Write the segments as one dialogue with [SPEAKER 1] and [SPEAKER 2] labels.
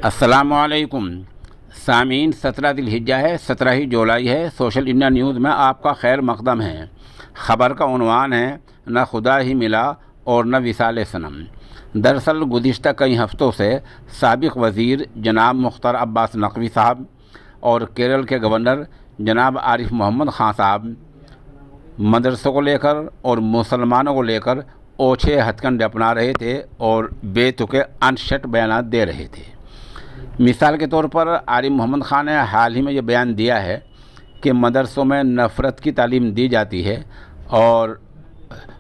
[SPEAKER 1] अस्सलामुअलैकुम सामीन, 17 जिलहिज्जा है, 17 ही जुलाई है। सोशल इंडिया न्यूज़ में आपका खैर मकदम है। ख़बर का उन्वान है न खुदा ही मिला और न विसाल सनम। दरअसल गुज़िश्ता कई हफ़्तों से साबिक़ वज़ीर जनाब मुख्तार अब्बास नकवी साहब और केरल के गवर्नर जनाब आरिफ मोहम्मद ख़ान साहब मदरसों को लेकर और मुसलमानों को लेकर ओछे हथकंडे अपना रहे थे और बेतुके अनशट बयान दे रहे थे। मिसाल के तौर पर आरिफ मोहम्मद ख़ान ने हाल ही में ये बयान दिया है कि मदरसों में नफ़रत की तालीम दी जाती है और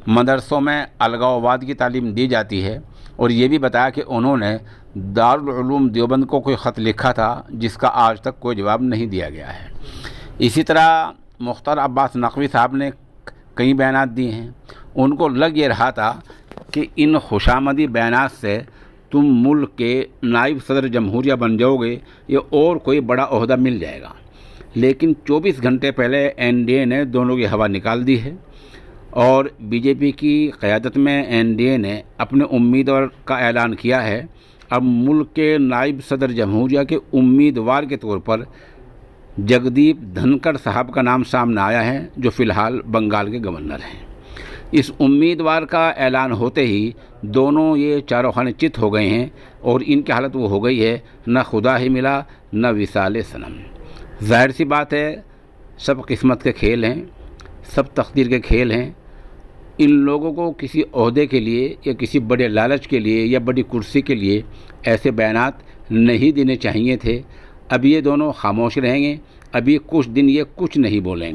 [SPEAKER 1] मदरसों में अलगाववाद की तालीम दी जाती है, और ये भी बताया कि उन्होंने दारुल उलूम देवबंद को कोई ख़त लिखा था जिसका आज तक कोई जवाब नहीं दिया गया है। इसी तरह मुख्तार अब्बास नकवी साहब ने कई बयानात दिए हैं। उनको लग ये रहा था कि इन खुशामदी बयानात से तुम मुल्क के नायब सदर जमहूरिया बन जाओगे या और कोई बड़ा ओहदा मिल जाएगा, लेकिन 24 घंटे पहले एनडीए ने दोनों की हवा निकाल दी है और बीजेपी की क़यादत में एनडीए ने अपने उम्मीदवार का ऐलान किया है। अब मुल्क के नायब सदर जमहूरिया के उम्मीदवार के तौर पर जगदीप धनखड़ साहब का नाम सामने आया है, जो फ़िलहाल बंगाल के गवर्नर हैं। इस उम्मीदवार का ऐलान होते ही दोनों ये चारों खाने चित हो गए हैं और इनकी हालत वो हो गई है न खुदा ही मिला न विसाल सनम। ज़ाहिर सी बात है, सब किस्मत के खेल हैं, सब तकदीर के खेल हैं। इन लोगों को किसी ओहदे के लिए या किसी बड़े लालच के लिए या बड़ी कुर्सी के लिए ऐसे बयानात नहीं देने चाहिए थे। अब ये दोनों खामोश रहेंगे, अभी कुछ दिन ये कुछ नहीं बोलेंगे।